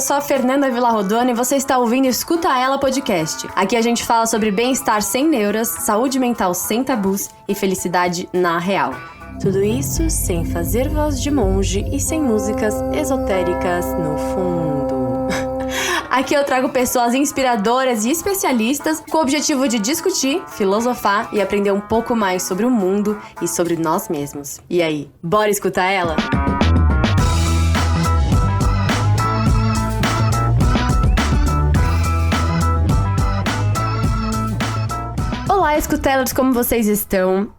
sou a Fernanda Villarrodona e você está ouvindo Escuta Ela Podcast. Aqui a gente fala sobre bem-estar sem neuras, saúde mental sem tabus e felicidade na real. Tudo isso sem fazer voz de monge e sem músicas esotéricas no fundo. Aqui eu trago pessoas inspiradoras e especialistas com o objetivo de discutir, filosofar e aprender um pouco mais sobre o mundo e sobre nós mesmos. E aí, bora escutar ela? Olá, escutelers, como vocês estão?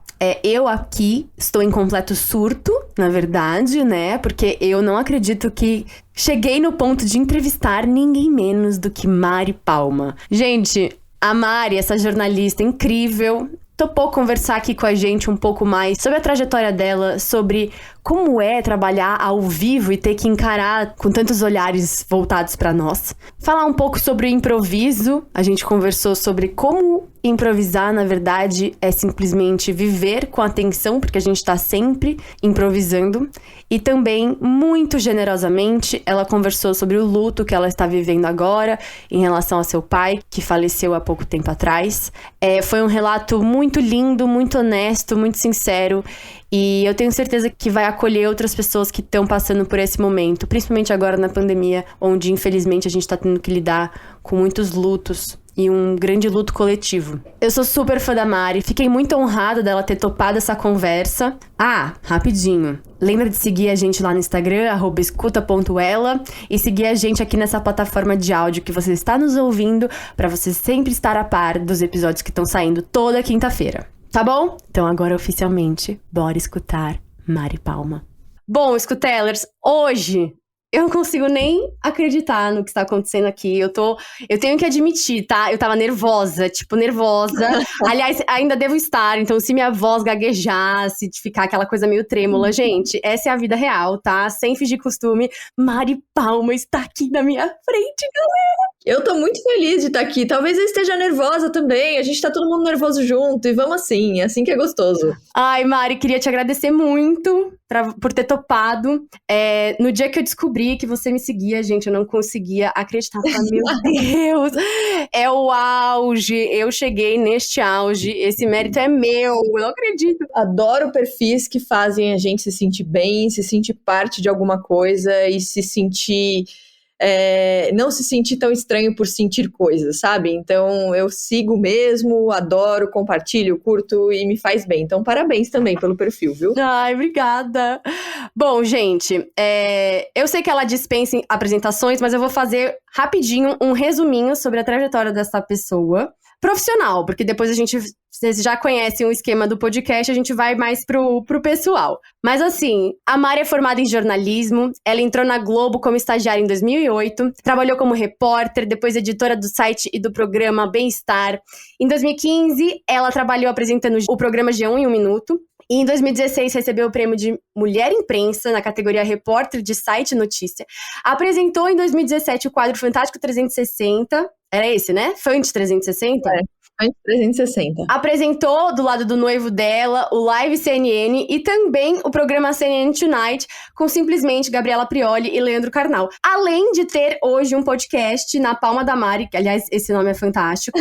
Eu aqui estou em completo surto, na verdade, né? Porque eu não acredito que cheguei no ponto de entrevistar ninguém menos do que Mari Palma. Gente, a Mari, essa jornalista incrível, topou conversar aqui com a gente um pouco mais sobre a trajetória dela, sobre como é trabalhar ao vivo e ter que encarar com tantos olhares voltados para nós. Falar um pouco sobre o improviso, a gente conversou sobre como improvisar, na verdade, é simplesmente viver com atenção, porque a gente tá sempre improvisando. E também, muito generosamente, ela conversou sobre o luto que ela está vivendo agora em relação ao seu pai, que faleceu há pouco tempo atrás. Foi um relato muito lindo, muito honesto, muito sincero. E eu tenho certeza que vai acolher outras pessoas que estão passando por esse momento, principalmente agora na pandemia, onde infelizmente a gente tá tendo que lidar com muitos lutos e um grande luto coletivo. Eu sou super fã da Mari, fiquei muito honrada dela ter topado essa conversa. Rapidinho, lembra de seguir a gente lá no Instagram, @escuta.ela, e seguir a gente aqui nessa plataforma de áudio que você está nos ouvindo, pra você sempre estar a par dos episódios que estão saindo toda quinta-feira. Tá bom? Então agora oficialmente, bora escutar Mari Palma. Bom, escutelers, hoje eu não consigo nem acreditar no que está acontecendo aqui. Eu tenho que admitir, tá? Eu tava nervosa. Aliás, ainda devo estar. Então, se minha voz gaguejar, se ficar aquela coisa meio trêmula, gente, essa é a vida real, tá? Sem fingir costume. Mari Palma está aqui na minha frente, galera. Eu tô muito feliz de estar aqui. Talvez eu esteja nervosa também. A gente tá todo mundo nervoso junto. E vamos assim. É assim que é gostoso. Ai, Mari, queria te agradecer muito por ter topado. No dia que eu descobri que você me seguia, gente, eu não conseguia acreditar. Meu Deus, é o auge. Eu cheguei neste auge. Esse mérito é meu. Eu não acredito. Adoro perfis que fazem a gente se sentir bem, se sentir parte de alguma coisa e se sentir... não se sentir tão estranho por sentir coisas, sabe? Então eu sigo mesmo, adoro, compartilho, curto e me faz bem. Então parabéns também pelo perfil, viu? Ai, obrigada. Bom, gente, eu sei que ela dispensa apresentações, mas eu vou fazer rapidinho um resuminho sobre a trajetória dessa pessoa profissional, porque depois vocês já conhecem o esquema do podcast, a gente vai mais pro pessoal. Mas assim, a Mari é formada em jornalismo, ela entrou na Globo como estagiária em 2008, trabalhou como repórter, depois editora do site e do programa Bem-Estar. Em 2015, ela trabalhou apresentando o programa G1 em um Minuto. E em 2016, recebeu o prêmio de Mulher Imprensa na categoria Repórter de Site Notícia. Apresentou em 2017 o quadro Fantástico 360. Era esse, né? Fante 360? Fante 360. Apresentou, do lado do noivo dela, o Live CNN e também o programa CNN Tonight, com simplesmente Gabriela Prioli e Leandro Carnal. Além de ter hoje um podcast na Palma da Mari, que, aliás, esse nome é fantástico,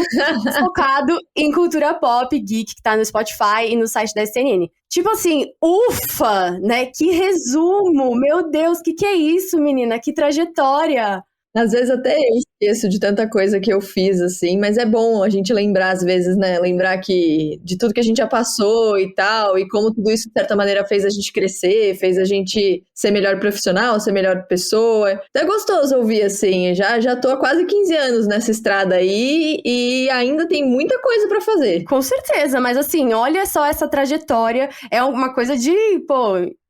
focado em cultura pop geek, que tá no Spotify e no site da CNN. Tipo assim, ufa, né? Que resumo! Meu Deus, que é isso, menina? Que trajetória! Às vezes até eu esqueço de tanta coisa que eu fiz, assim, mas é bom a gente lembrar, às vezes, né? Lembrar de tudo que a gente já passou e tal, e como tudo isso, de certa maneira, fez a gente crescer, fez a gente ser melhor profissional, ser melhor pessoa. Então é gostoso ouvir, assim, já tô há quase 15 anos nessa estrada aí e ainda tem muita coisa pra fazer. Com certeza, mas assim, olha só essa trajetória, é uma coisa de,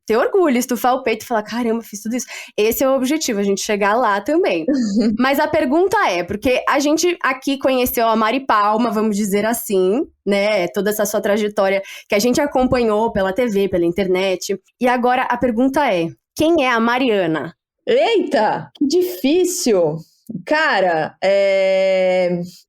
ter orgulho, estufar o peito e falar, caramba, fiz tudo isso. Esse é o objetivo, a gente chegar lá também. Mas a pergunta porque a gente aqui conheceu a Mari Palma, vamos dizer assim, né? Toda essa sua trajetória que a gente acompanhou pela TV, pela internet. E agora a pergunta quem é a Mariana? Eita, que difícil! Cara,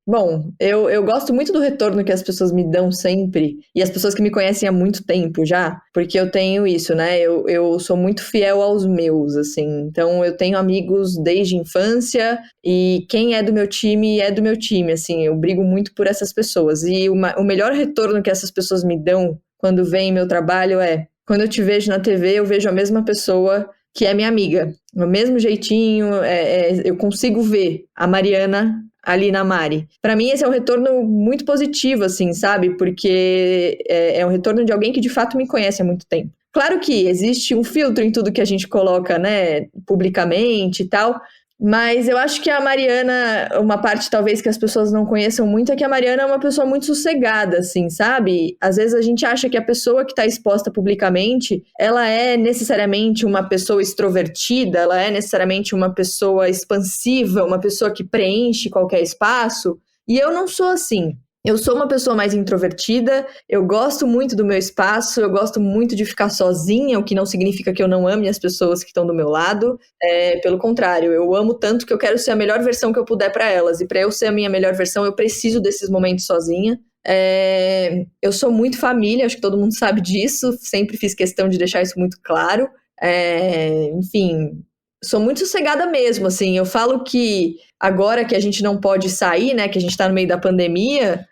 bom, eu gosto muito do retorno que as pessoas me dão sempre, e as pessoas que me conhecem há muito tempo já, porque eu tenho isso, né? Eu sou muito fiel aos meus, assim. Então, eu tenho amigos desde a infância, e quem é do meu time, assim. Eu brigo muito por essas pessoas. E o melhor retorno que essas pessoas me dão quando veem meu trabalho é: quando eu te vejo na TV, eu vejo a mesma pessoa que é minha amiga. Do mesmo jeitinho, eu consigo ver a Mariana ali na Mari. Pra mim, esse é um retorno muito positivo, assim, sabe? Porque é um retorno de alguém que de fato me conhece há muito tempo. Claro que existe um filtro em tudo que a gente coloca, né, publicamente e tal, mas eu acho que a Mariana, uma parte talvez que as pessoas não conheçam muito, é que a Mariana é uma pessoa muito sossegada, assim, sabe? Às vezes a gente acha que a pessoa que está exposta publicamente, ela é necessariamente uma pessoa extrovertida, ela é necessariamente uma pessoa expansiva, uma pessoa que preenche qualquer espaço, e eu não sou assim. Eu sou uma pessoa mais introvertida, eu gosto muito do meu espaço, eu gosto muito de ficar sozinha, o que não significa que eu não ame as pessoas que estão do meu lado. Pelo contrário, eu amo tanto que eu quero ser a melhor versão que eu puder para elas. E para eu ser a minha melhor versão, eu preciso desses momentos sozinha. Eu sou muito família, acho que todo mundo sabe disso, sempre fiz questão de deixar isso muito claro. Enfim, sou muito sossegada mesmo, assim. Eu falo que agora que a gente não pode sair, né, que a gente tá no meio da pandemia,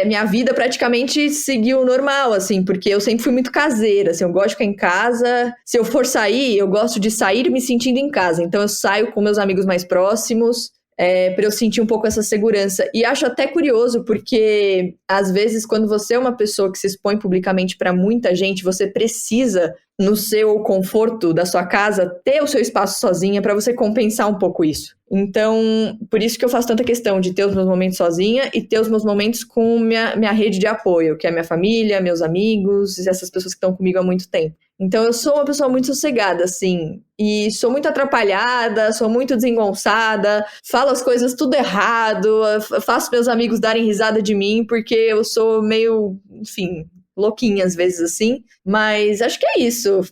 minha vida praticamente seguiu normal, assim, porque eu sempre fui muito caseira, assim, eu gosto de ficar em casa. Se eu for sair, eu gosto de sair me sentindo em casa. Então eu saio com meus amigos mais próximos, para eu sentir um pouco essa segurança. E acho até curioso, porque às vezes quando você é uma pessoa que se expõe publicamente para muita gente, você precisa, no seu conforto da sua casa, ter o seu espaço sozinha para você compensar um pouco isso. Então, por isso que eu faço tanta questão de ter os meus momentos sozinha e ter os meus momentos com minha rede de apoio, que é minha família, meus amigos, e essas pessoas que estão comigo há muito tempo. Então, eu sou uma pessoa muito sossegada, assim, e sou muito atrapalhada, sou muito desengonçada, falo as coisas tudo errado, faço meus amigos darem risada de mim, porque eu sou meio, enfim, louquinha às vezes, assim, mas acho que é isso.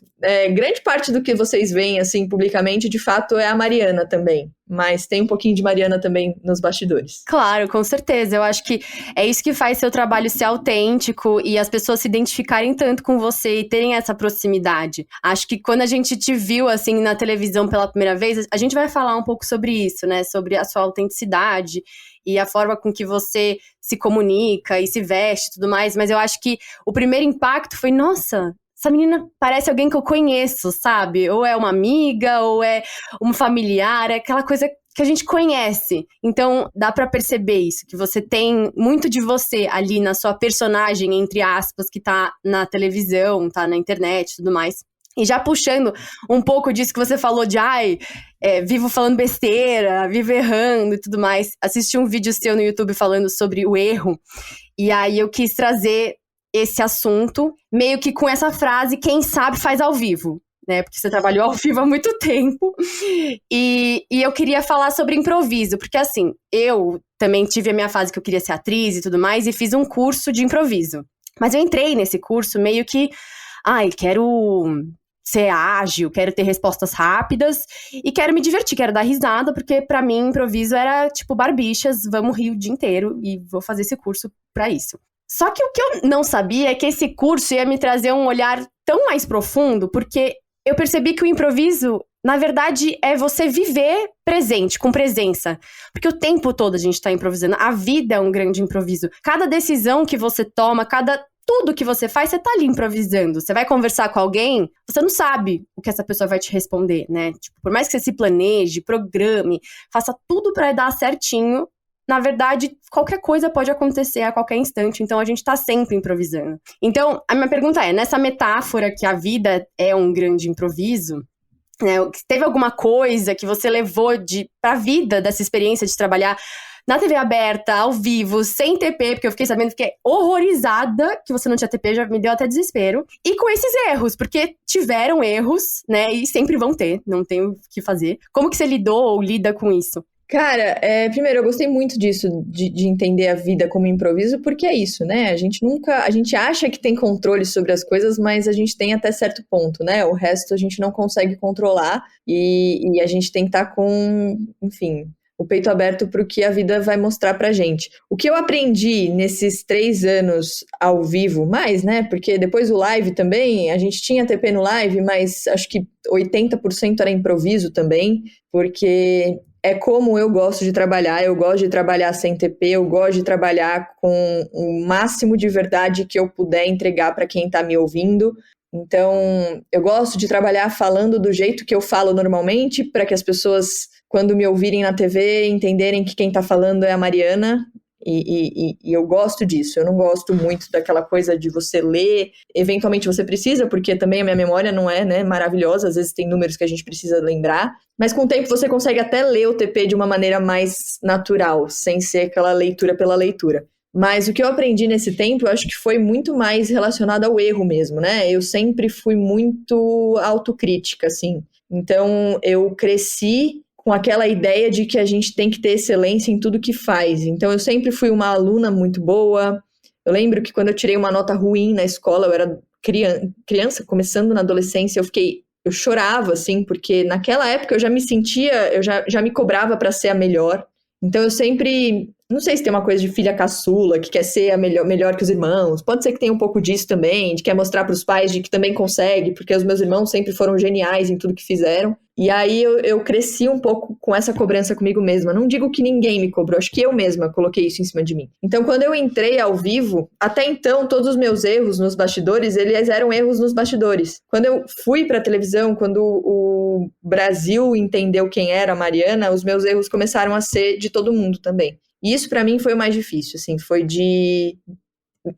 Grande parte do que vocês veem, assim, publicamente, de fato, é a Mariana também, mas tem um pouquinho de Mariana também nos bastidores. Claro, com certeza. Eu acho que é isso que faz seu trabalho ser autêntico e as pessoas se identificarem tanto com você e terem essa proximidade. Acho que quando a gente te viu, assim, na televisão pela primeira vez, a gente vai falar um pouco sobre isso, né? Sobre a sua autenticidade e a forma com que você se comunica e se veste e tudo mais. Mas eu acho que o primeiro impacto foi, nossa, essa menina parece alguém que eu conheço, sabe? Ou é uma amiga, ou é um familiar, é aquela coisa que a gente conhece. Então, dá pra perceber isso, que você tem muito de você ali na sua personagem, entre aspas, que tá na televisão, tá na internet e tudo mais. E já puxando um pouco disso que você falou de, vivo falando besteira, vivo errando e tudo mais. Assisti um vídeo seu no YouTube falando sobre o erro, e aí eu quis trazer esse assunto, meio que com essa frase, quem sabe faz ao vivo, né? Porque você trabalhou ao vivo há muito tempo. E eu queria falar sobre improviso, porque assim, eu também tive a minha fase que eu queria ser atriz e tudo mais, e fiz um curso de improviso. Mas eu entrei nesse curso meio que, quero ser ágil, quero ter respostas rápidas e quero me divertir, quero dar risada, porque pra mim improviso era tipo Barbichas, vamos rir o dia inteiro e vou fazer esse curso pra isso. Só que o que eu não sabia é que esse curso ia me trazer um olhar tão mais profundo, porque eu percebi que o improviso, na verdade, é você viver presente, com presença. Porque o tempo todo a gente tá improvisando. A vida é um grande improviso. Cada decisão que você toma, tudo que você faz, você tá ali improvisando. Você vai conversar com alguém, você não sabe o que essa pessoa vai te responder, né? Tipo, por mais que você se planeje, programe, faça tudo pra dar certinho, na verdade, qualquer coisa pode acontecer a qualquer instante, então a gente tá sempre improvisando. Então, a minha pergunta é, nessa metáfora que a vida é um grande improviso, né, teve alguma coisa que você levou pra vida dessa experiência de trabalhar na TV aberta, ao vivo, sem TP, porque eu fiquei sabendo, fiquei horrorizada que você não tinha TP, já me deu até desespero. E com esses erros, porque tiveram erros, né, e sempre vão ter, não tem o que fazer. Como que você lidou ou lida com isso? Cara, primeiro, eu gostei muito disso, de entender a vida como improviso, porque é isso, né? A gente acha que tem controle sobre as coisas, mas a gente tem até certo ponto, né? O resto a gente não consegue controlar e a gente tem que estar com, enfim, o peito aberto para o que a vida vai mostrar pra gente. O que eu aprendi nesses 3 anos ao vivo, mais, né? Porque depois o live também, a gente tinha TP no live, mas acho que 80% era improviso também, porque é como eu gosto de trabalhar, eu gosto de trabalhar sem TP, eu gosto de trabalhar com o máximo de verdade que eu puder entregar para quem está me ouvindo. Então, eu gosto de trabalhar falando do jeito que eu falo normalmente, para que as pessoas, quando me ouvirem na TV, entenderem que quem está falando é a Mariana. E eu gosto disso, eu não gosto muito daquela coisa de você ler, eventualmente você precisa, porque também a minha memória não é, né, maravilhosa, às vezes tem números que a gente precisa lembrar, mas com o tempo você consegue até ler o TP de uma maneira mais natural, sem ser aquela leitura pela leitura. Mas o que eu aprendi nesse tempo, eu acho que foi muito mais relacionado ao erro mesmo, né? Eu sempre fui muito autocrítica, assim. Então, eu cresci com aquela ideia de que a gente tem que ter excelência em tudo que faz. Então, eu sempre fui uma aluna muito boa. Eu lembro que quando eu tirei uma nota ruim na escola, eu era criança, começando na adolescência, eu chorava, assim, porque naquela época eu já me sentia, eu já me cobrava para ser a melhor. Então, eu sempre... Não sei se tem uma coisa de filha caçula, que quer ser a melhor que os irmãos. Pode ser que tenha um pouco disso também, de quer mostrar para os pais de que também consegue, porque os meus irmãos sempre foram geniais em tudo que fizeram. E aí eu cresci um pouco com essa cobrança comigo mesma. Não digo que ninguém me cobrou, acho que eu mesma coloquei isso em cima de mim. Então, quando eu entrei ao vivo, até então, todos os meus erros nos bastidores, eles eram erros nos bastidores. Quando eu fui para a televisão, quando o Brasil entendeu quem era a Mariana, os meus erros começaram a ser de todo mundo também. E isso, para mim, foi o mais difícil, assim, foi de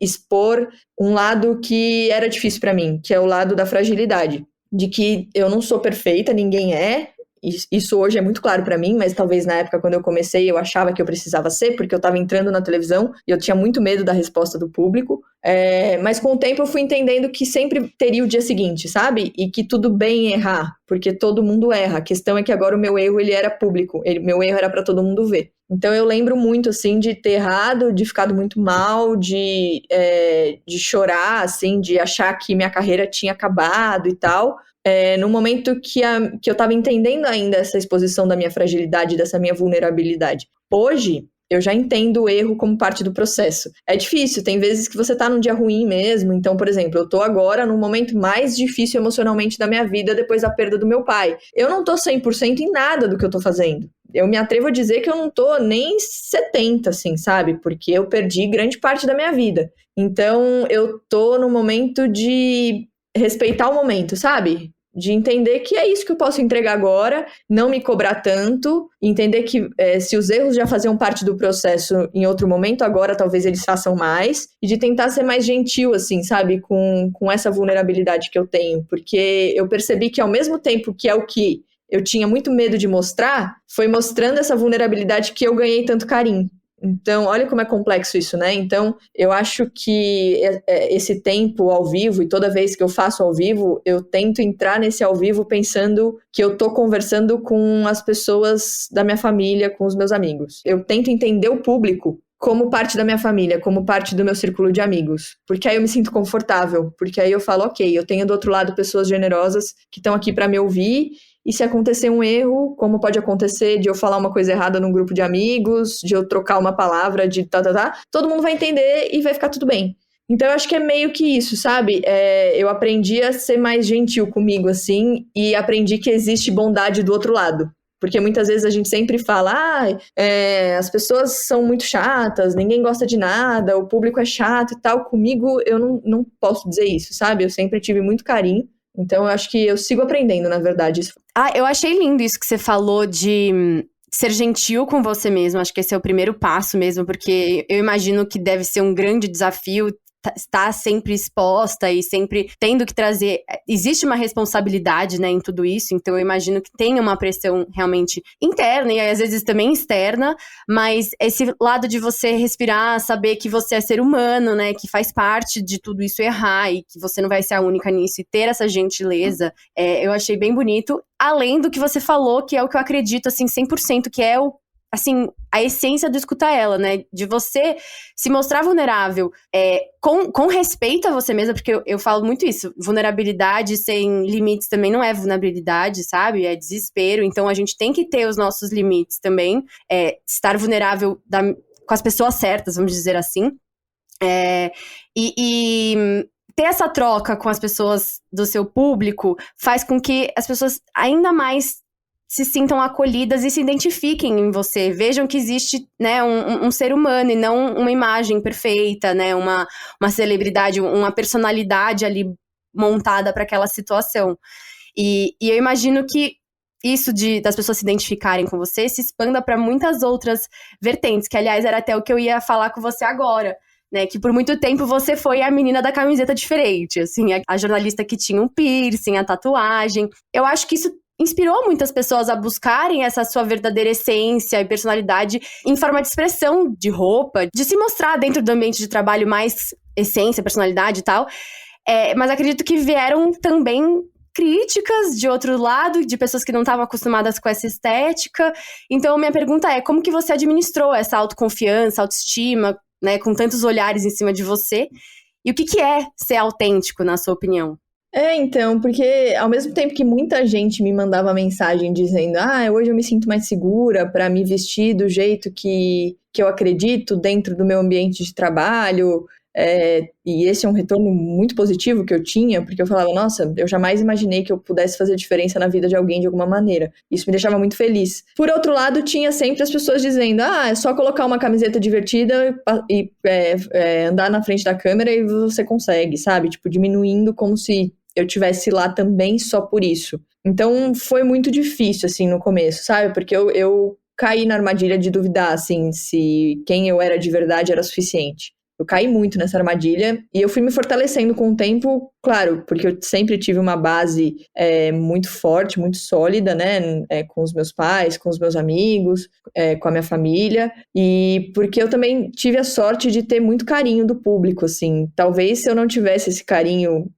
expor um lado que era difícil para mim, que é o lado da fragilidade. De que eu não sou perfeita, ninguém é. Isso hoje é muito claro para mim, mas talvez na época quando eu comecei eu achava que eu precisava ser, porque eu estava entrando na televisão e eu tinha muito medo da resposta do público. Mas com o tempo eu fui entendendo que sempre teria o dia seguinte, sabe? E que tudo bem errar, porque todo mundo erra. A questão é que agora o meu erro ele era público, meu erro era para todo mundo ver. Então eu lembro muito, assim, de ter errado, de ficado muito mal, de chorar, assim, de achar que minha carreira tinha acabado e tal. No momento que eu estava entendendo ainda essa exposição da minha fragilidade, dessa minha vulnerabilidade. Hoje, eu já entendo o erro como parte do processo. É difícil, tem vezes que você tá num dia ruim mesmo. Então, por exemplo, eu tô agora num momento mais difícil emocionalmente da minha vida depois da perda do meu pai. Eu não tô 100% em nada do que eu tô fazendo. Eu me atrevo a dizer que eu não tô nem 70, assim, sabe? Porque eu perdi grande parte da minha vida. Então, eu tô no momento de respeitar o momento, sabe? De entender que é isso que eu posso entregar agora, não me cobrar tanto, entender que se os erros já faziam parte do processo em outro momento, agora talvez eles façam mais, e de tentar ser mais gentil, assim, sabe, com essa vulnerabilidade que eu tenho, porque eu percebi que ao mesmo tempo que é o que eu tinha muito medo de mostrar, foi mostrando essa vulnerabilidade que eu ganhei tanto carinho. Então, olha como é complexo isso, né? Então, eu acho que esse tempo ao vivo, e toda vez que eu faço ao vivo, eu tento entrar nesse ao vivo pensando que eu tô conversando com as pessoas da minha família, com os meus amigos. Eu tento entender o público como parte da minha família, como parte do meu círculo de amigos. Porque aí eu me sinto confortável, porque aí eu falo, ok, eu tenho do outro lado pessoas generosas que estão aqui para me ouvir. E se acontecer um erro, como pode acontecer de eu falar uma coisa errada num grupo de amigos, de eu trocar uma palavra, de todo mundo vai entender e vai ficar tudo bem. Então, eu acho que é meio que isso, sabe? Eu aprendi a ser mais gentil comigo, assim, e aprendi que existe bondade do outro lado. Porque muitas vezes a gente sempre fala, as pessoas são muito chatas, ninguém gosta de nada, o público é chato e tal. Comigo, eu não posso dizer isso, sabe? Eu sempre tive muito carinho. Então, eu acho que eu sigo aprendendo, na verdade. Eu achei lindo isso que você falou de ser gentil com você mesmo. Acho que esse é o primeiro passo mesmo, porque eu imagino que deve ser um grande desafio estar sempre exposta e sempre tendo que trazer... Existe uma responsabilidade, né, em tudo isso, então eu imagino que tem uma pressão realmente interna e às vezes também externa, mas esse lado de você respirar, saber que você é ser humano, né, que faz parte de tudo isso errar e que você não vai ser a única nisso e ter essa gentileza, eu achei bem bonito, além do que você falou, que é o que eu acredito, assim, 100%, que é assim, a essência do escutar ela, né? De você se mostrar vulnerável com respeito a você mesma, porque eu falo muito isso. Vulnerabilidade sem limites também não é vulnerabilidade, sabe? É desespero. Então, a gente tem que ter os nossos limites também. Estar vulnerável com as pessoas certas, vamos dizer assim. E ter essa troca com as pessoas do seu público faz com que as pessoas ainda mais se sintam acolhidas e se identifiquem em você. Vejam que existe, né, um ser humano e não uma imagem perfeita, né, uma celebridade, uma personalidade ali montada para aquela situação. E eu imagino que isso das pessoas se identificarem com você se expanda para muitas outras vertentes, que aliás era até o que eu ia falar com você agora, né, que por muito tempo você foi a menina da camiseta diferente, assim, a jornalista que tinha um piercing, a tatuagem. Eu acho que isso inspirou muitas pessoas a buscarem essa sua verdadeira essência e personalidade em forma de expressão, de roupa, de se mostrar dentro do ambiente de trabalho mais essência, personalidade e tal. Mas acredito que vieram também críticas de outro lado, de pessoas que não estavam acostumadas com essa estética. Então, minha pergunta é, como que você administrou essa autoconfiança, autoestima, né, com tantos olhares em cima de você? E o que é ser autêntico, na sua opinião? Então, porque ao mesmo tempo que muita gente me mandava mensagem dizendo hoje eu me sinto mais segura para me vestir do jeito que eu acredito dentro do meu ambiente de trabalho, e esse é um retorno muito positivo que eu tinha, porque eu falava, nossa, eu jamais imaginei que eu pudesse fazer diferença na vida de alguém de alguma maneira. Isso me deixava muito feliz. Por outro lado, tinha sempre as pessoas dizendo, é só colocar uma camiseta divertida e andar na frente da câmera e você consegue, sabe? Tipo, diminuindo como se eu tivesse lá também só por isso. Então, foi muito difícil, assim, no começo, sabe? Porque eu caí na armadilha de duvidar, assim, se quem eu era de verdade era suficiente. Eu caí muito nessa armadilha e eu fui me fortalecendo com o tempo, claro, porque eu sempre tive uma base muito forte, muito sólida, né, com os meus pais, com os meus amigos, com a minha família, e porque eu também tive a sorte de ter muito carinho do público, assim. Talvez se eu não tivesse esse carinho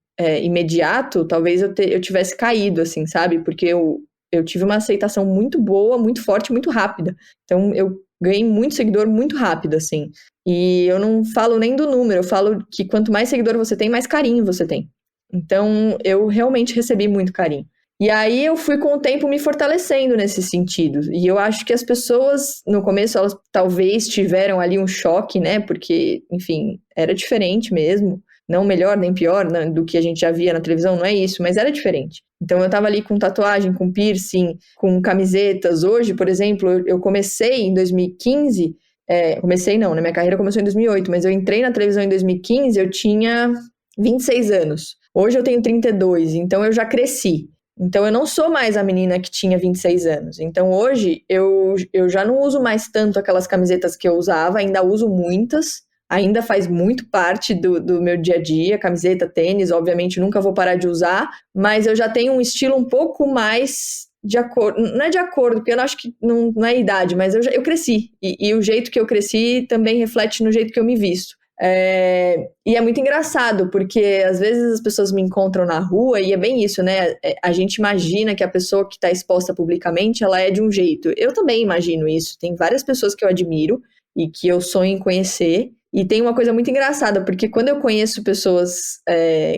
imediato, talvez eu tivesse caído, assim, sabe? Porque eu tive uma aceitação muito boa, muito forte, muito rápida. Então, eu ganhei muito seguidor muito rápido, assim. E eu não falo nem do número, eu falo que quanto mais seguidor você tem, mais carinho você tem. Então, eu realmente recebi muito carinho. E aí, eu fui com o tempo me fortalecendo nesse sentido. E eu acho que as pessoas, no começo, elas talvez tiveram ali um choque, né? Porque, enfim, era diferente mesmo. Não melhor nem pior, né, do que a gente já via na televisão, não é isso, mas era diferente. Então eu tava ali com tatuagem, com piercing, com camisetas. Hoje, por exemplo, eu comecei em 2015, comecei não, né, minha carreira começou em 2008, mas eu entrei na televisão em 2015, eu tinha 26 anos. Hoje eu tenho 32, então eu já cresci. Então eu não sou mais a menina que tinha 26 anos. Então hoje eu já não uso mais tanto aquelas camisetas que eu usava, ainda uso muitas. Ainda faz muito parte do meu dia a dia, camiseta, tênis, obviamente nunca vou parar de usar, mas eu já tenho um estilo um pouco mais de acordo, não é de acordo, porque eu acho que não é idade, mas eu cresci, e o jeito que eu cresci também reflete no jeito que eu me visto. E é muito engraçado, porque às vezes as pessoas me encontram na rua, e é bem isso, né? A gente imagina que a pessoa que está exposta publicamente, ela é de um jeito. Eu também imagino isso, tem várias pessoas que eu admiro e que eu sonho em conhecer. E tem uma coisa muito engraçada, porque quando eu conheço pessoas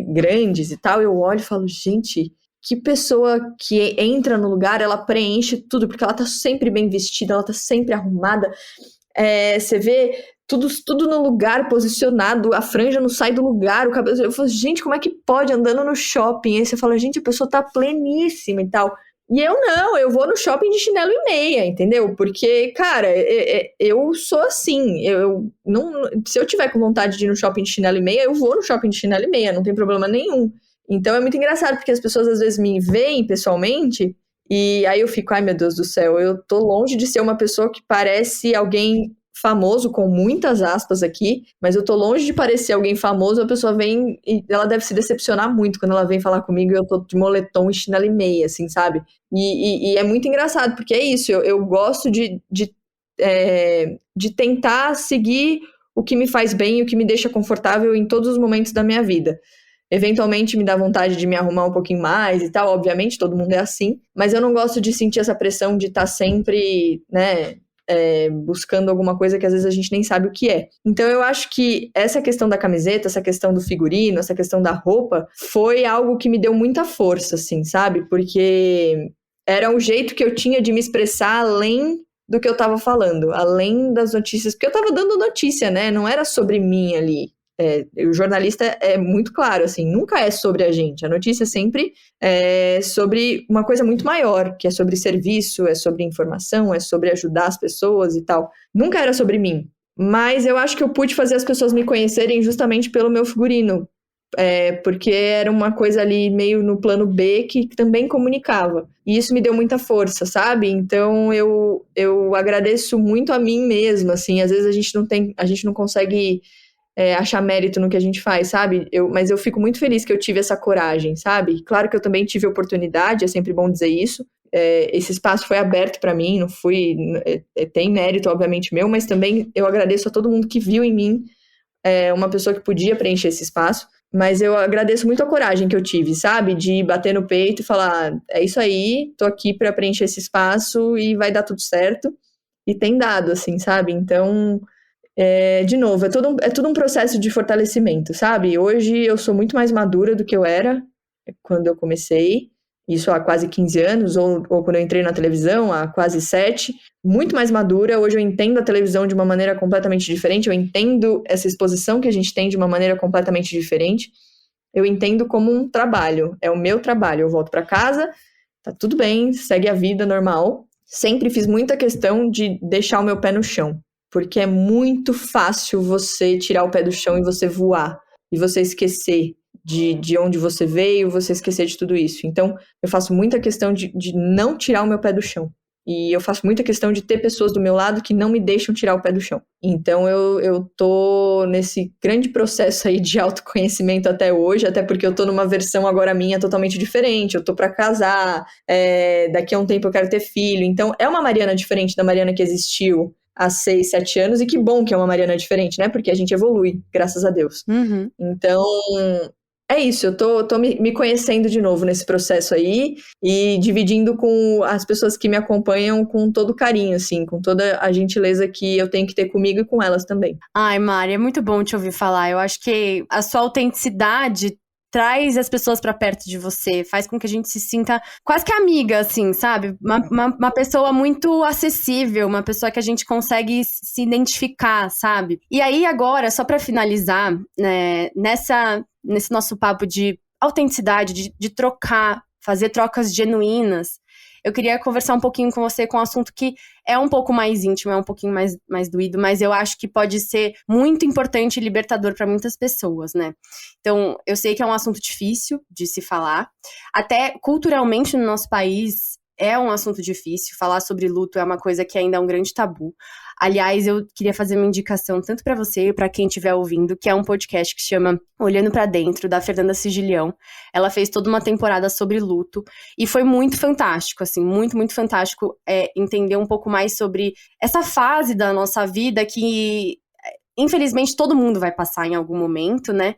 grandes e tal, eu olho e falo, gente, que pessoa que entra no lugar, ela preenche tudo, porque ela tá sempre bem vestida, ela tá sempre arrumada. Você vê tudo no lugar, posicionado, a franja não sai do lugar, o cabelo... Eu falo, gente, como é que pode andando no shopping? Aí você fala, gente, a pessoa tá pleníssima e tal. E eu vou no shopping de chinelo e meia, entendeu? Porque, cara, eu sou assim, se eu tiver com vontade de ir no shopping de chinelo e meia, eu vou no shopping de chinelo e meia, não tem problema nenhum. Então é muito engraçado, porque as pessoas às vezes me veem pessoalmente, e aí eu fico, ai meu Deus do céu, eu tô longe de ser uma pessoa que parece alguém famoso, com muitas aspas aqui, mas eu tô longe de parecer alguém famoso, a pessoa vem e ela deve se decepcionar muito quando ela vem falar comigo e eu tô de moletom e chinelo e meia, assim, sabe? E é muito engraçado, porque é isso, eu gosto de tentar seguir o que me faz bem e o que me deixa confortável em todos os momentos da minha vida. Eventualmente me dá vontade de me arrumar um pouquinho mais e tal, obviamente, todo mundo é assim, mas eu não gosto de sentir essa pressão de estar sempre, né, buscando alguma coisa que às vezes a gente nem sabe o que é. Então eu acho que essa questão da camiseta, essa questão do figurino, essa questão da roupa, foi algo que me deu muita força, assim, sabe? Porque era um jeito que eu tinha de me expressar além do que eu tava falando, além das notícias, porque eu tava dando notícia, né? Não era sobre mim ali. O jornalista é muito claro, assim, nunca é sobre a gente. A notícia sempre é sobre uma coisa muito maior, que é sobre serviço, é sobre informação, é sobre ajudar as pessoas e tal. Nunca era sobre mim. Mas eu acho que eu pude fazer as pessoas me conhecerem justamente pelo meu figurino. Porque era uma coisa ali meio no plano B que também comunicava. E isso me deu muita força, sabe? Então eu agradeço muito a mim mesma, assim. Às vezes a gente não consegue achar mérito no que a gente faz, sabe? Mas eu fico muito feliz que eu tive essa coragem, sabe? Claro que eu também tive oportunidade, é sempre bom dizer isso. Esse espaço foi aberto para mim, não fui... tem mérito, obviamente, meu, mas também eu agradeço a todo mundo que viu em mim uma pessoa que podia preencher esse espaço. Mas eu agradeço muito a coragem que eu tive, sabe? De bater no peito e falar, é isso aí, tô aqui para preencher esse espaço e vai dar tudo certo. E tem dado, assim, sabe? Então... de novo, é tudo um processo de fortalecimento, sabe? Hoje eu sou muito mais madura do que eu era quando eu comecei, isso há quase 15 anos, ou quando eu entrei na televisão, há quase 7, muito mais madura. Hoje eu entendo a televisão de uma maneira completamente diferente, eu entendo essa exposição que a gente tem de uma maneira completamente diferente, eu entendo como um trabalho, é o meu trabalho, eu volto para casa, tá tudo bem, segue a vida normal. Sempre fiz muita questão de deixar o meu pé no chão. Porque é muito fácil você tirar o pé do chão e você voar. E você esquecer de onde você veio, você esquecer de tudo isso. Então, eu faço muita questão de não tirar o meu pé do chão. E eu faço muita questão de ter pessoas do meu lado que não me deixam tirar o pé do chão. Então, eu tô nesse grande processo aí de autoconhecimento até hoje, até porque eu tô numa versão agora minha totalmente diferente. Eu tô pra casar, daqui a um tempo eu quero ter filho. Então, é uma Mariana diferente da Mariana que existiu há 6, 7 anos, e que bom que é uma Mariana diferente, né? Porque a gente evolui, graças a Deus. Uhum. Então, é isso, eu tô me conhecendo de novo nesse processo aí, e dividindo com as pessoas que me acompanham com todo carinho, assim, com toda a gentileza que eu tenho que ter comigo e com elas também. Ai, Mari, é muito bom te ouvir falar. Eu acho que a sua autenticidade traz as pessoas pra perto de você, faz com que a gente se sinta quase que amiga, assim, sabe? Uma pessoa muito acessível, uma pessoa que a gente consegue se identificar, sabe? E aí, agora, só pra finalizar, né, nesse nosso papo de autenticidade, de trocar, fazer trocas genuínas, eu queria conversar um pouquinho com você com um assunto que é um pouco mais íntimo, é um pouquinho mais doído, mas eu acho que pode ser muito importante e libertador para muitas pessoas, né? Então, eu sei que é um assunto difícil de se falar. Até culturalmente no nosso país é um assunto difícil. Falar sobre luto é uma coisa que ainda é um grande tabu. Aliás, eu queria fazer uma indicação tanto para você e para quem estiver ouvindo, que é um podcast que chama Olhando para Dentro, da Fernanda Sigilião. Ela fez toda uma temporada sobre luto e foi muito fantástico, assim, muito, muito fantástico entender um pouco mais sobre essa fase da nossa vida que, infelizmente, todo mundo vai passar em algum momento, né?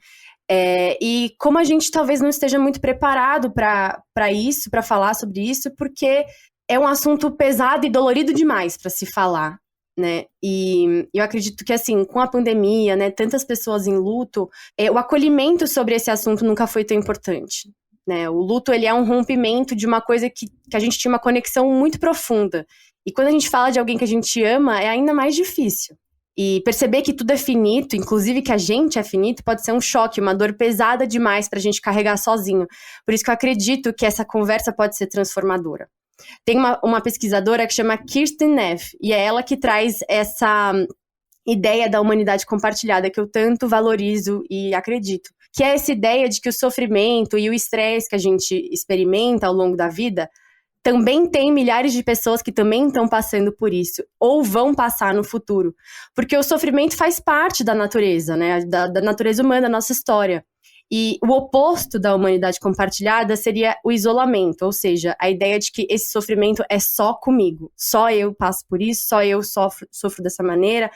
E como a gente talvez não esteja muito preparado para isso, para falar sobre isso, porque é um assunto pesado e dolorido demais para se falar, né? E eu acredito que, assim, com a pandemia, né, tantas pessoas em luto, o acolhimento sobre esse assunto nunca foi tão importante, né? O luto, ele é um rompimento de uma coisa que a gente tinha uma conexão muito profunda. E quando a gente fala de alguém que a gente ama, é ainda mais difícil. E perceber que tudo é finito, inclusive que a gente é finito, pode ser um choque, uma dor pesada demais pra gente carregar sozinho. Por isso que eu acredito que essa conversa pode ser transformadora. Tem uma pesquisadora que chama Kirsten Neff, e é ela que traz essa ideia da humanidade compartilhada que eu tanto valorizo e acredito. Que é essa ideia de que o sofrimento e o estresse que a gente experimenta ao longo da vida também tem milhares de pessoas que também estão passando por isso, ou vão passar no futuro. Porque o sofrimento faz parte da natureza, né? Da natureza humana, da nossa história. E o oposto da humanidade compartilhada seria o isolamento, ou seja, a ideia de que esse sofrimento é só comigo. Só eu passo por isso, só eu sofro dessa maneira.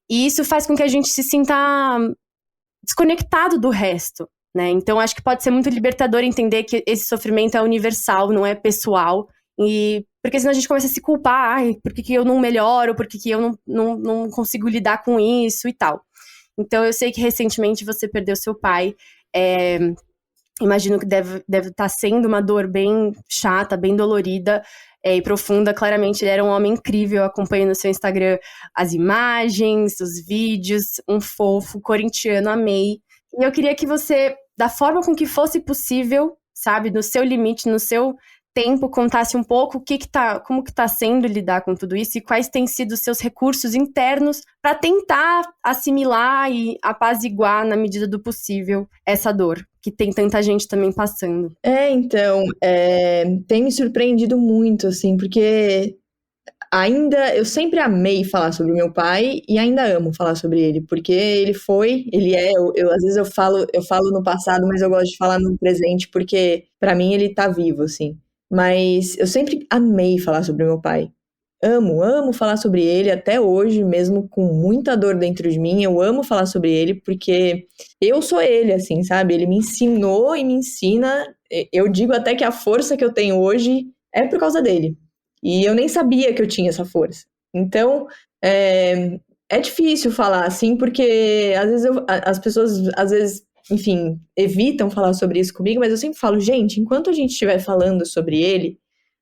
E isso faz com que a gente se sinta desconectado do resto. Né? Então, acho que pode ser muito libertador entender que esse sofrimento é universal, não é pessoal, e Porque senão a gente começa a se culpar, ai, por que eu não melhoro, por que eu não consigo lidar com isso e tal. Então eu sei que recentemente você perdeu seu pai, imagino que deve estar sendo uma dor bem chata, bem dolorida e profunda. Claramente ele era um homem incrível, eu acompanho no seu Instagram as imagens, os vídeos, um fofo, corintiano, amei. E eu queria que você, da forma com que fosse possível, sabe, no seu limite, no seu tempo, contasse um pouco como que tá sendo lidar com tudo isso e quais têm sido os seus recursos internos para tentar assimilar e apaziguar, na medida do possível, essa dor, que tem tanta gente também passando. Então, tem me surpreendido muito, assim, porque eu sempre amei falar sobre meu pai e ainda amo falar sobre ele, porque às vezes eu falo no passado, mas eu gosto de falar no presente, porque pra mim ele tá vivo, assim. Mas eu sempre amei falar sobre meu pai. Amo falar sobre ele até hoje, mesmo com muita dor dentro de mim. Eu amo falar sobre ele porque eu sou ele, assim, sabe? Ele me ensinou e me ensina. Eu digo até que a força que eu tenho hoje é por causa dele. E eu nem sabia que eu tinha essa força. Então, é difícil falar assim, porque às vezes as pessoas, às vezes, enfim, evitam falar sobre isso comigo, mas eu sempre falo, gente, enquanto a gente estiver falando sobre ele,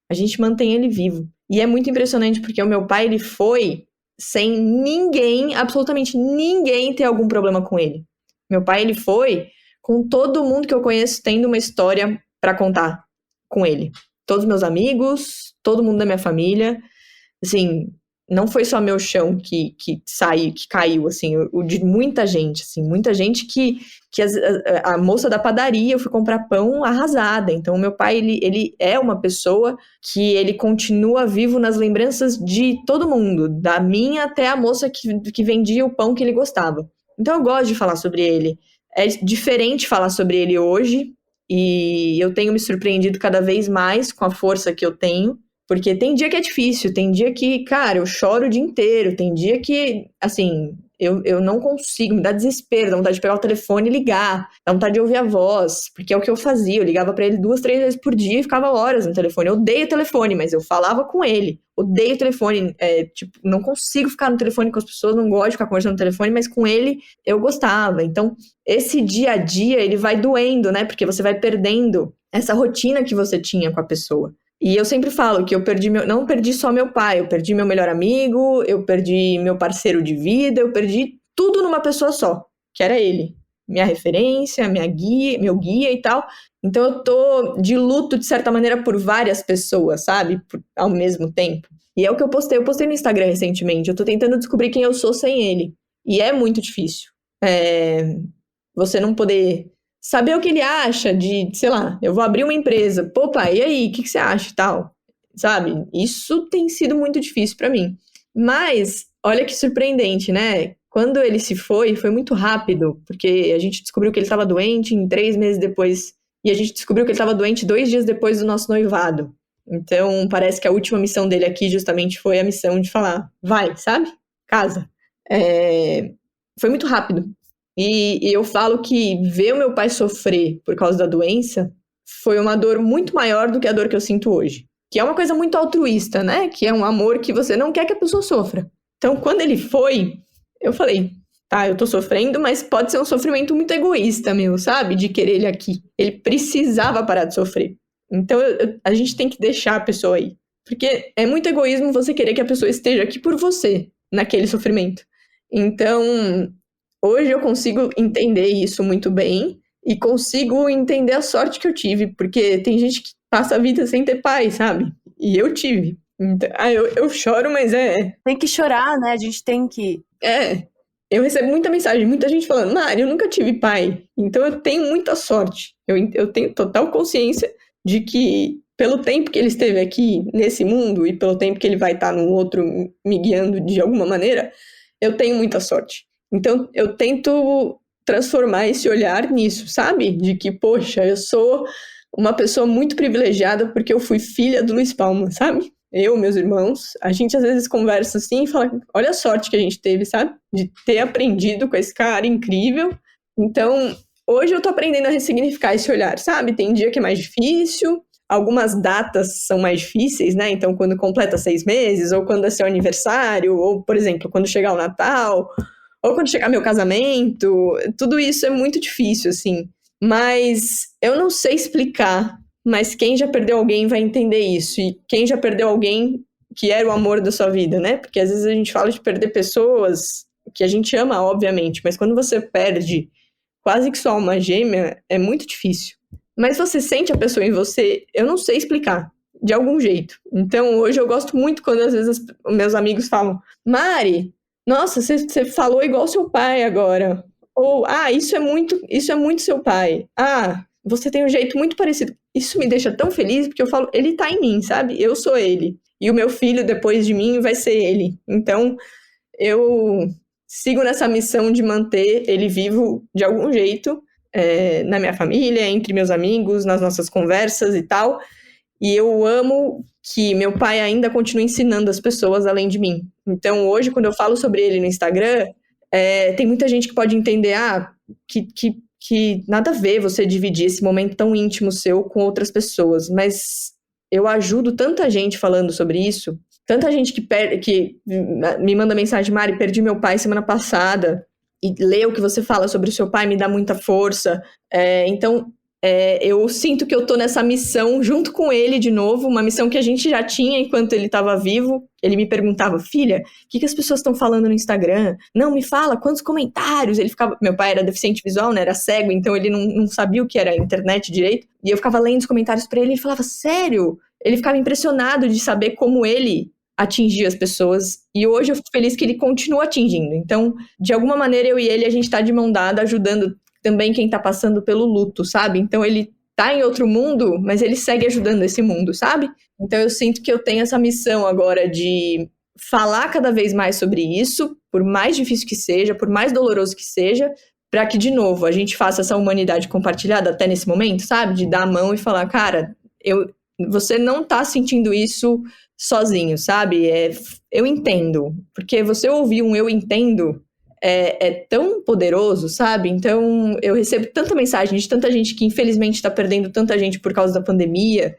a gente mantém ele vivo. E é muito impressionante porque o meu pai, ele foi sem ninguém, absolutamente ninguém ter algum problema com ele. Meu pai, ele foi com todo mundo que eu conheço tendo uma história pra contar com ele. Todos meus amigos, todo mundo da minha família, assim, não foi só meu chão que caiu, assim, o de muita gente, assim, muita gente que a moça da padaria, eu fui comprar pão arrasada. Então, meu pai, ele é uma pessoa que ele continua vivo nas lembranças de todo mundo, da minha até a moça que vendia o pão que ele gostava. Então, eu gosto de falar sobre ele. É diferente falar sobre ele hoje, e eu tenho me surpreendido cada vez mais com a força que eu tenho, porque tem dia que é difícil, tem dia que, cara, eu choro o dia inteiro, tem dia que, assim, eu não consigo, me dá desespero, dá vontade de pegar o telefone e ligar, dá vontade de ouvir a voz, porque é o que eu fazia, eu ligava pra ele 2, 3 vezes por dia e ficava horas no telefone. Eu odeio o telefone, mas eu falava com ele, odeio o telefone, tipo, não consigo ficar no telefone com as pessoas, não gosto de ficar conversando no telefone, mas com ele eu gostava. Então, esse dia a dia, ele vai doendo, né, porque você vai perdendo essa rotina que você tinha com a pessoa. E eu sempre falo que eu não perdi só meu pai, eu perdi meu melhor amigo, eu perdi meu parceiro de vida, eu perdi tudo numa pessoa só, que era ele. Minha referência, meu guia e tal. Então eu tô de luto, de certa maneira, por várias pessoas, sabe? Ao mesmo tempo. E é o que eu postei no Instagram recentemente. Eu tô tentando descobrir quem eu sou sem ele. E é muito difícil. Você não poder saber o que ele acha de, sei lá, eu vou abrir uma empresa. Pô, pai, e aí, o que você acha e tal? Sabe? Isso tem sido muito difícil pra mim. Mas, olha que surpreendente, né? Quando ele se foi muito rápido, porque a gente descobriu que ele estava doente em 3 meses depois, e a gente descobriu que ele estava doente 2 dias depois do nosso noivado. Então, parece que a última missão dele aqui justamente foi a missão de falar, vai, sabe? Casa. Foi muito rápido. E eu falo que ver o meu pai sofrer por causa da doença foi uma dor muito maior do que a dor que eu sinto hoje. Que é uma coisa muito altruísta, né? Que é um amor que você não quer que a pessoa sofra. Então, quando ele foi, eu falei, tá, eu tô sofrendo, mas pode ser um sofrimento muito egoísta meu, sabe? De querer ele aqui. Ele precisava parar de sofrer. Então, a gente tem que deixar a pessoa aí. Porque é muito egoísmo você querer que a pessoa esteja aqui por você, naquele sofrimento. Então, hoje eu consigo entender isso muito bem e consigo entender a sorte que eu tive, porque tem gente que passa a vida sem ter pai, sabe? E eu tive. Então, eu choro, mas Tem que chorar, né? A gente tem que... Eu recebo muita mensagem, muita gente falando, Mari, eu nunca tive pai, então eu tenho muita sorte. Eu tenho total consciência de que, pelo tempo que ele esteve aqui nesse mundo e pelo tempo que ele vai estar no outro me guiando de alguma maneira, eu tenho muita sorte. Então, eu tento transformar esse olhar nisso, sabe? De que, poxa, eu sou uma pessoa muito privilegiada porque eu fui filha do Luiz Palma, sabe? Eu, meus irmãos, a gente às vezes conversa assim e fala, olha a sorte que a gente teve, sabe? De ter aprendido com esse cara incrível. Então, hoje eu tô aprendendo a ressignificar esse olhar, sabe? Tem dia que é mais difícil, algumas datas são mais difíceis, né? Então, quando completa 6 meses, ou quando é seu aniversário, ou, por exemplo, quando chegar o Natal, ou quando chegar meu casamento, tudo isso é muito difícil, assim. Mas eu não sei explicar, mas quem já perdeu alguém vai entender isso. E quem já perdeu alguém que era o amor da sua vida, né? Porque às vezes a gente fala de perder pessoas que a gente ama, obviamente, mas quando você perde quase que sua alma gêmea, é muito difícil. Mas você sente a pessoa em você, eu não sei explicar, de algum jeito. Então, hoje eu gosto muito quando às vezes meus amigos falam: Mari, nossa, você falou igual seu pai agora. Ou, isso é muito seu pai. Você tem um jeito muito parecido. Isso me deixa tão feliz, porque eu falo, ele tá em mim, sabe? Eu sou ele. E o meu filho, depois de mim, vai ser ele. Então, eu sigo nessa missão de manter ele vivo de algum jeito, na minha família, entre meus amigos, nas nossas conversas e tal. E eu amo que meu pai ainda continue ensinando as pessoas além de mim. Então, hoje, quando eu falo sobre ele no Instagram, tem muita gente que pode entender, que nada a ver você dividir esse momento tão íntimo seu com outras pessoas. Mas eu ajudo tanta gente falando sobre isso, tanta gente que me manda mensagem: Mari, perdi meu pai semana passada, e ler o que você fala sobre o seu pai me dá muita força. Então, eu sinto que eu tô nessa missão junto com ele de novo, uma missão que a gente já tinha enquanto ele estava vivo. Ele me perguntava: filha, o que as pessoas estão falando no Instagram? Não, me fala, quantos comentários? Meu pai era deficiente visual, né, era cego, então ele não sabia o que era a internet direito, e eu ficava lendo os comentários pra ele, e ele falava: sério? Ele ficava impressionado de saber como ele atingir as pessoas, e hoje eu fico feliz que ele continua atingindo. Então, de alguma maneira, eu e ele, a gente tá de mão dada, ajudando também quem tá passando pelo luto, sabe? Então, ele tá em outro mundo, mas ele segue ajudando esse mundo, sabe? Então, eu sinto que eu tenho essa missão agora de falar cada vez mais sobre isso, por mais difícil que seja, por mais doloroso que seja, para que, de novo, a gente faça essa humanidade compartilhada até nesse momento, sabe? De dar a mão e falar: cara, você não tá sentindo isso sozinho, sabe? Eu entendo. Porque você ouvir um eu entendo é tão poderoso, sabe? Então, eu recebo tanta mensagem de tanta gente que, infelizmente, tá perdendo tanta gente por causa da pandemia.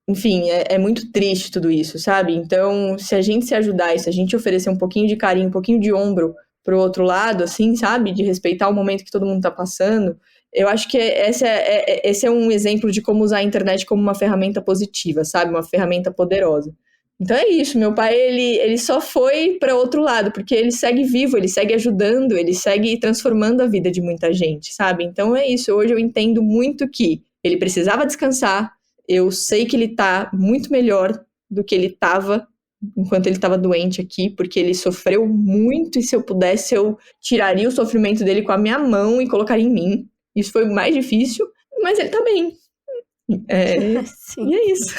Enfim, é muito triste tudo isso, sabe? Então, se a gente se ajudar e se a gente oferecer um pouquinho de carinho, um pouquinho de ombro pro outro lado, assim, sabe? De respeitar o momento que todo mundo tá passando, eu acho que esse é um exemplo de como usar a internet como uma ferramenta positiva, sabe? Uma ferramenta poderosa. Então é isso, meu pai, ele só foi para outro lado, porque ele segue vivo, ele segue ajudando, ele segue transformando a vida de muita gente, sabe? Então é isso, hoje eu entendo muito que ele precisava descansar, eu sei que ele tá muito melhor do que ele tava enquanto ele estava doente aqui, porque ele sofreu muito, e se eu pudesse, eu tiraria o sofrimento dele com a minha mão e colocaria em mim. Isso foi o mais difícil, mas ele tá bem. Sim. E é isso.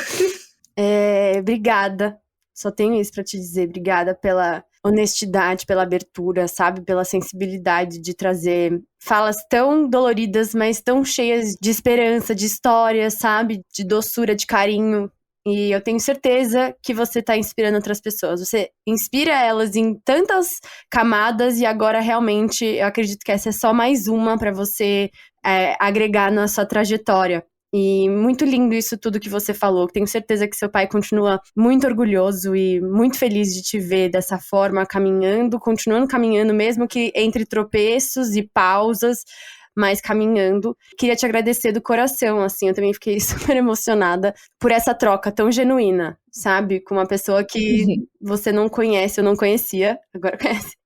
Obrigada. Só tenho isso pra te dizer. Obrigada pela honestidade, pela abertura, sabe? Pela sensibilidade de trazer falas tão doloridas, mas tão cheias de esperança, de história, sabe? De doçura, de carinho. E eu tenho certeza que você tá inspirando outras pessoas. Você inspira elas em tantas camadas, e agora realmente eu acredito que essa é só mais uma pra você agregar na sua trajetória. E muito lindo isso tudo que você falou. Tenho certeza que seu pai continua muito orgulhoso e muito feliz de te ver dessa forma, continuando caminhando, mesmo que entre tropeços e pausas, mas caminhando. Queria te agradecer do coração, assim, eu também fiquei super emocionada por essa troca tão genuína, sabe? Com uma pessoa que você não conhece, eu não conhecia, agora conhece.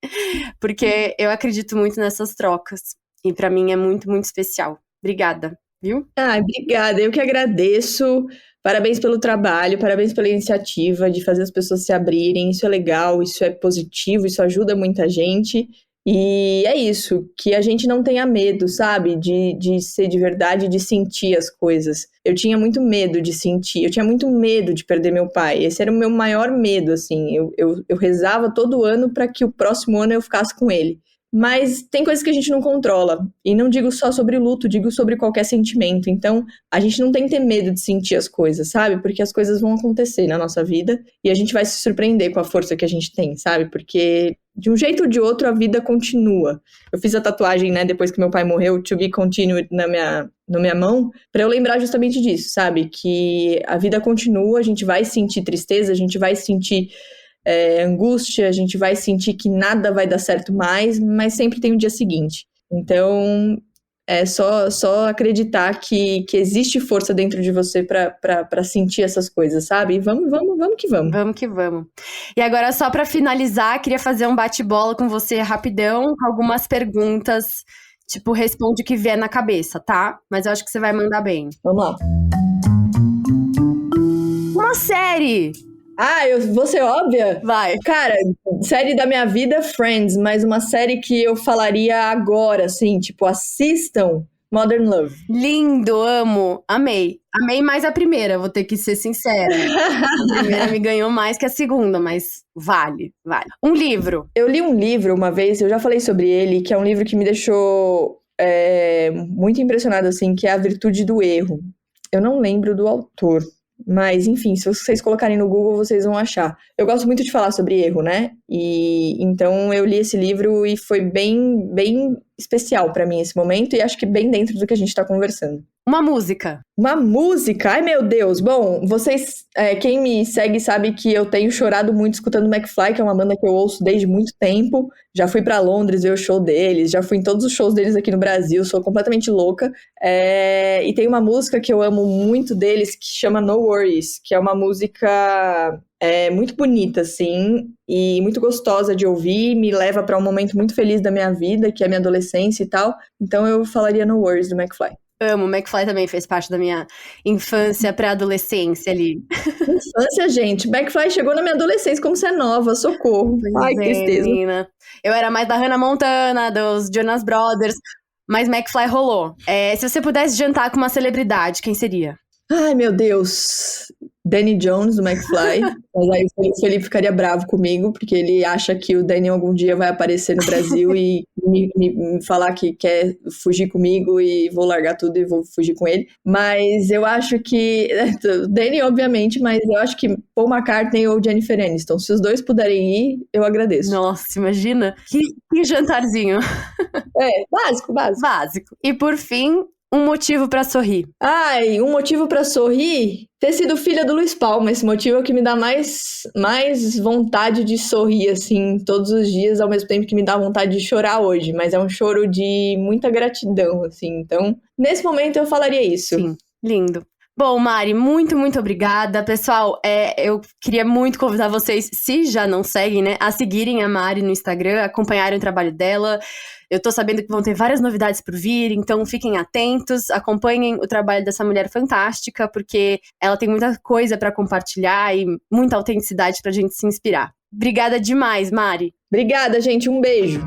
Porque eu acredito muito nessas trocas. E pra mim é muito, muito especial. Obrigada. Viu? Obrigada, eu que agradeço. Parabéns pelo trabalho, parabéns pela iniciativa de fazer as pessoas se abrirem. Isso é legal, isso é positivo, isso ajuda muita gente. E é isso, que a gente não tenha medo, sabe? De ser de verdade, de sentir as coisas. Eu tinha muito medo de sentir, eu tinha muito medo de perder meu pai. Esse era o meu maior medo, assim. Eu rezava todo ano para que o próximo ano eu ficasse com ele. Mas tem coisas que a gente não controla. E não digo só sobre luto, digo sobre qualquer sentimento. Então, a gente não tem que ter medo de sentir as coisas, sabe? Porque as coisas vão acontecer na nossa vida e a gente vai se surpreender com a força que a gente tem, sabe? Porque de um jeito ou de outro, a vida continua. Eu fiz a tatuagem, né, depois que meu pai morreu, To Be Continued na minha mão, pra eu lembrar justamente disso, sabe? Que a vida continua, a gente vai sentir tristeza, a gente vai sentir angústia, a gente vai sentir que nada vai dar certo mais, mas sempre tem o dia seguinte. Então, é só acreditar que existe força dentro de você pra sentir essas coisas, sabe? E vamos que vamos. Vamos que vamos. E agora, só pra finalizar, queria fazer um bate-bola com você rapidão, com algumas perguntas. Tipo, responde o que vier na cabeça, tá? Mas eu acho que você vai mandar bem. Vamos lá. Uma série! Eu vou ser óbvia? Vai. Cara, série da minha vida, Friends, mas uma série que eu falaria agora, assim, tipo, assistam Modern Love. Lindo, amo, amei. Amei mais a primeira, vou ter que ser sincera. A primeira me ganhou mais que a segunda, mas vale. Um livro. Eu li um livro uma vez, eu já falei sobre ele, que é um livro que me deixou muito impressionado, assim, que é A Virtude do Erro. Eu não lembro do autor. Mas, enfim, se vocês colocarem no Google, vocês vão achar. Eu gosto muito de falar sobre erro, né? E então eu li esse livro e foi bem, bem especial pra mim esse momento. E acho que bem dentro do que a gente tá conversando. Uma música. Uma música? Ai, meu Deus! Bom, vocês, quem me segue sabe que eu tenho chorado muito escutando McFly, que é uma banda que eu ouço desde muito tempo. Já fui pra Londres ver o show deles, já fui em todos os shows deles aqui no Brasil, sou completamente louca. E tem uma música que eu amo muito deles, que chama No Worries, que é uma música muito bonita, assim, e muito gostosa de ouvir, me leva pra um momento muito feliz da minha vida, que é a minha adolescência e tal. Então eu falaria No Worries, do McFly. Amo, o McFly também fez parte da minha infância, pré-adolescência ali. Infância, gente. McFly chegou na minha adolescência como você é nova, socorro. Ai, que tristeza. Menina. Eu era mais da Hannah Montana, dos Jonas Brothers, mas McFly rolou. Se você pudesse jantar com uma celebridade, quem seria? Ai, meu Deus. Danny Jones, do McFly. Mas aí o Felipe ficaria bravo comigo, porque ele acha que o Danny algum dia vai aparecer no Brasil e me falar que quer fugir comigo e vou largar tudo e vou fugir com ele. Mas eu acho que... Danny, obviamente, mas eu acho que Paul McCartney ou Jennifer Aniston. Se os dois puderem ir, eu agradeço. Nossa, imagina. Que jantarzinho. Básico. Básico. E por fim... Um motivo pra sorrir. Um motivo pra sorrir? Ter sido filha do Luiz Palma. Esse motivo é o que me dá mais vontade de sorrir, assim, todos os dias, ao mesmo tempo que me dá vontade de chorar hoje. Mas é um choro de muita gratidão, assim. Então, nesse momento eu falaria isso. Sim, lindo. Bom, Mari, muito, muito obrigada. Pessoal, eu queria muito convidar vocês, se já não seguem, né, a seguirem a Mari no Instagram, acompanharem o trabalho dela. Eu tô sabendo que vão ter várias novidades por vir, então fiquem atentos, acompanhem o trabalho dessa mulher fantástica, porque ela tem muita coisa pra compartilhar e muita autenticidade pra gente se inspirar. Obrigada demais, Mari. Obrigada, gente. Um beijo.